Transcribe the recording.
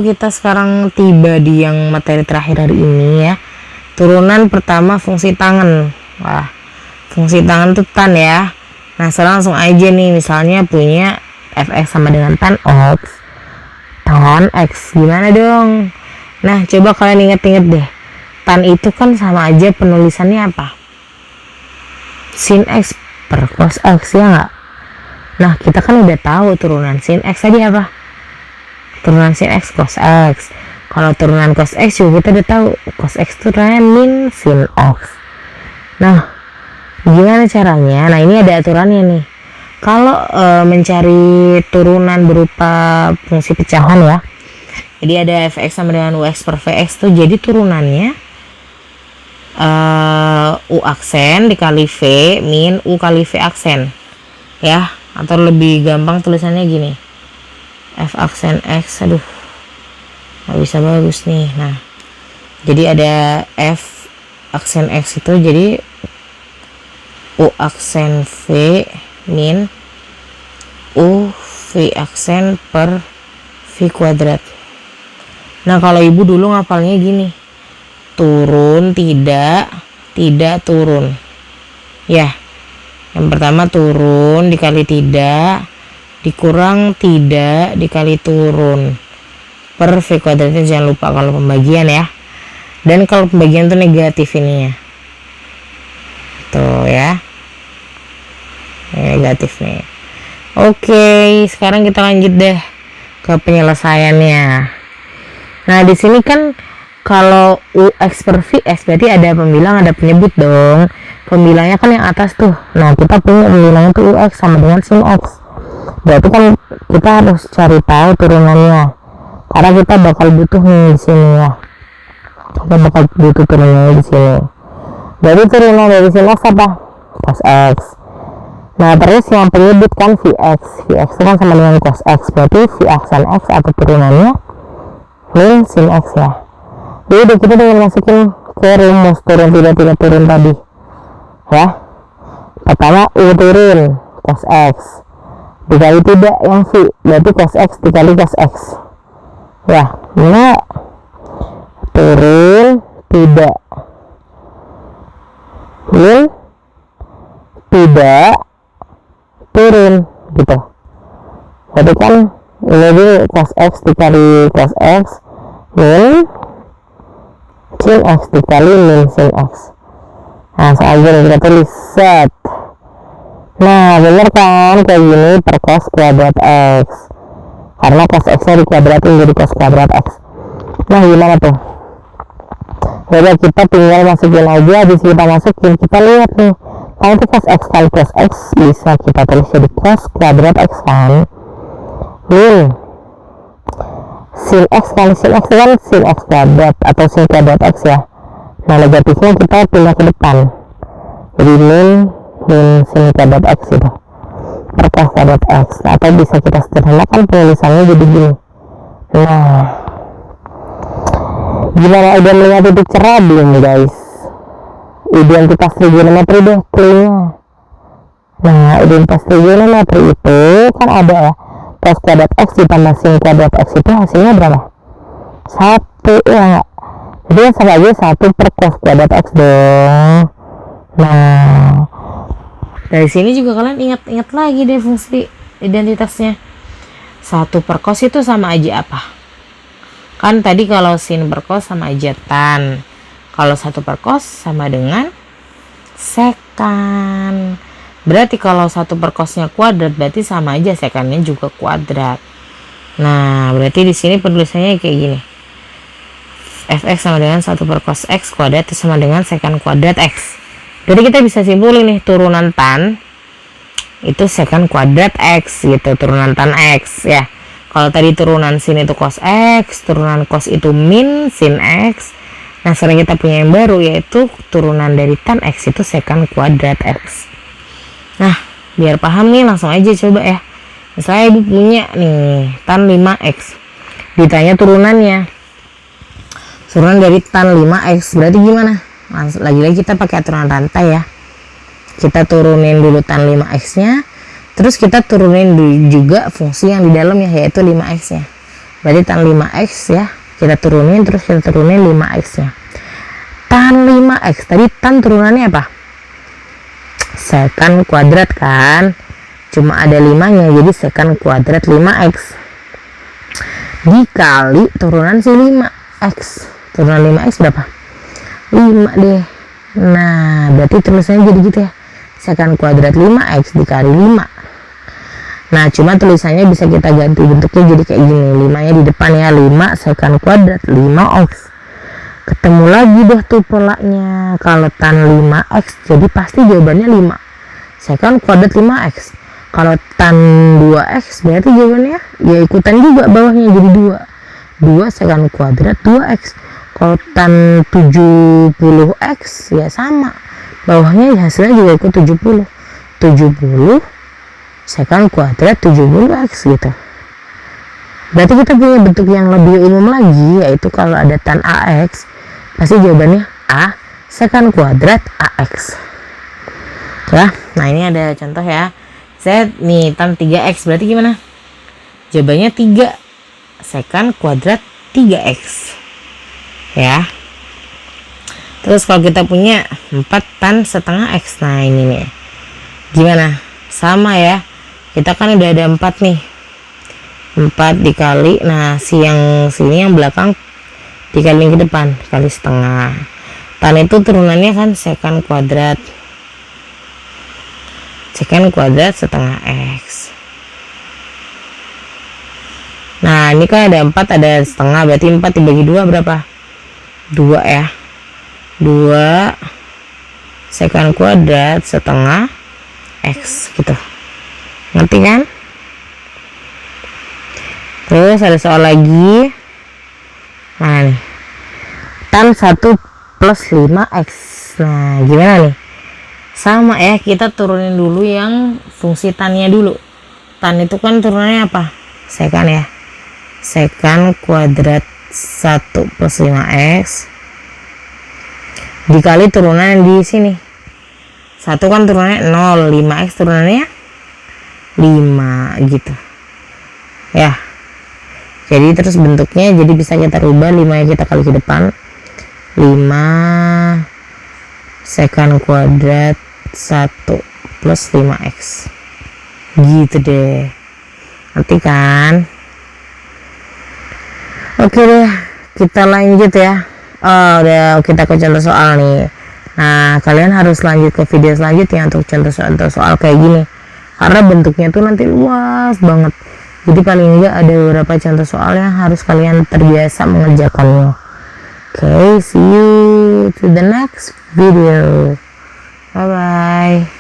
kita sekarang tiba di yang materi terakhir hari ini ya. Turunan pertama fungsi tangen. Wah, fungsi tangen tuh tan ya. Nah, sekarang langsung aja nih, misalnya punya fx sama dengan tan x. Tan x gimana dong? Nah, coba kalian inget-inget deh. Tan itu kan sama aja penulisannya apa? Sin x per cos x, ya nggak? Nah, kita kan udah tahu turunan sin x tadi apa? Turunan sin x cos x. Kalau turunan cos x juga kita udah tahu cos x itu min sin x. Nah, gimana caranya? Nah, ini ada aturannya nih. Kalau mencari turunan berupa fungsi pecahan ya, jadi ada fx sama dengan ux per vx tuh, jadi turunannya u aksen dikali v min u kali v aksen ya, atau lebih gampang tulisannya gini, f aksen x, aduh nggak bisa bagus nih. Nah, jadi ada f aksen x itu jadi u aksen v min u v aksen per v kuadrat. Nah, kalau ibu dulu ngapalnya gini, turun tidak turun ya. Yang pertama turun dikali tidak dikurang tidak dikali turun per v kuadratnya, jangan lupa kalau pembagian ya. Dan kalau pembagian itu negatif ininya tuh ya, negatif nih. Oke, sekarang kita lanjut deh ke penyelesaiannya. Nah, di sini kan kalau ux per vx berarti ada pembilang, ada penyebut dong. Pembilangnya kan yang atas tuh. Nah, kita punya pembilangnya tuh ux sama dengan sin x. Berarti kan kita harus cari tahu turunannya. Karena kita bakal butuh nih di sini ya. Kita bakal butuh turunannya di sini. Berarti turunan dari sin x apa? Cos x. Nah, terus yang penyebut kan vx. Vx itu kan sama dengan cos x. Berarti v aksen x atau turunannya min sin x ya. Jadi kita tinggal masukin ke rumus turun tidak turun tadi ya. Pertama u turun cos x dikali tidak yang v, berarti cos x dikali cos x ya. Nah, turun tidak min tidak turun gitu. Jadi kan ini cos x dikali cos x min sin x dikali min sin x. Nah, selanjutnya kita tulis set. Nah, bener kan kayak gini per cos kuadrat x, karena cos x nya dikuadratin jadi cos kuadrat x. Nah, gimana tuh? Jadi kita tinggal masukin aja. Habis kita masukin, kita lihat nih, kalau itu cos x kali cos x bisa kita tulis jadi cos kuadrat x kan, min sin x kali sin x kan sin x kuadrat atau sin kuadrat x ya. Nah, negatifnya kita pindah ke depan, jadi min sin kuadrat x itu per cos kuadrat x. Atau bisa kita sederhanakan penulisannya jadi gini. Nah, gimana, udah melihat titik cerah belum guys? Identitas trigonometri deh cluenya. Nah, identitas trigonometri itu kan ada ya, cos kuadrat x ditambah sin kuadrat x itu hasilnya berapa? 1 ya nggak? Jadi sama aja 1 per cos kuadrat x dong. Nah, dari sini juga kalian ingat-ingat lagi deh fungsi identitasnya. 1 per cos itu sama aja apa? Kan tadi kalau sin per cos sama aja tan. Kalau 1 per cos sama dengan sekan. Berarti kalau 1 per cosnya kuadrat berarti sama aja sekannya juga kuadrat. Nah, berarti di sini penulisannya kayak gini. Fx sama dengan 1 per cos x kuadrat itu sama dengan sekan kuadrat x. Jadi kita bisa simpulin nih, turunan tan itu sekan kuadrat x gitu, turunan tan x ya. Kalau tadi turunan sin itu cos x, turunan cos itu min sin x. Nah, sekarang kita punya yang baru yaitu turunan dari tan x itu sekan kuadrat x. Nah, biar paham nih langsung aja coba ya. Misalnya ibu punya nih tan 5x, ditanya turunannya. Turunan dari tan 5x berarti gimana? Lagi-lagi kita pakai aturan rantai ya. Kita turunin dulu tan 5x nya, terus kita turunin juga fungsi yang di dalamnya yaitu 5x nya. berarti tan 5x ya, kita turunin, terus kita turunin 5x nya. Tan 5x tadi tan turunannya apa? Sekant kuadrat kan, cuma ada 5 nya, jadi sekant kuadrat 5x dikali turunan si 5x. Turunan 5x berapa? 5 deh. Nah berarti tulisannya jadi gitu ya, sekant kuadrat 5x dikali 5. Nah cuma tulisannya bisa kita ganti bentuknya jadi kayak gini, 5 nya di depan ya, 5 sekant kuadrat 5x. Ketemu lagi deh tuh polanya, kalau tan 5x jadi pasti jawabannya 5 sekant kuadrat 5x. Kalau tan 2x berarti jawabannya ya ikutan juga bawahnya jadi 2 sekant kuadrat 2x. Kalau tan 70x ya sama, bawahnya hasilnya juga ikut 70 sekant kuadrat 70x gitu. Berarti kita punya bentuk yang lebih umum lagi, yaitu kalau ada tan ax pasti jawabannya a sekant kuadrat ax ya. Nah ini ada contoh ya, saya nih tan 3x berarti gimana jawabannya? 3 sekant kuadrat 3x ya. Terus kalau kita punya 4 tan setengah x, nah ini nih gimana? Sama ya, kita kan udah ada 4 nih, 4 dikali, nah si yang sini yang belakang dikali ke depan, kali setengah. Tan itu turunannya kan sekant kuadrat setengah x. Nah ini kan ada 4 ada setengah, berarti 4 dibagi 2 berapa? 2 ya, 2 sekant kuadrat setengah x gitu, ngerti kan? Terus ada soal lagi, nah nih tan 1 plus 5x. Nah gimana nih? Sama ya, kita turunin dulu yang fungsi tannya dulu. Tan itu kan turunannya apa? Sekant ya, sekant kuadrat 1 plus 5x dikali turunan di sini. 1 kan turunannya 0, 5x turunannya 5 gitu ya. Jadi terus bentuknya jadi bisa kita rubah, 5 nya kita kali ke depan, 5 sekant kuadrat 1 plus 5x gitu deh, nanti kan. Oke deh, kita lanjut ya. Udah kita ke contoh soal nih. Nah kalian harus lanjut ke video selanjutnya untuk contoh soal kayak gini, karena bentuknya tuh nanti luas banget. Jadi paling enggak ada beberapa contoh soal yang harus kalian terbiasa mengerjakannya. Okay, see you to the next video. Bye bye.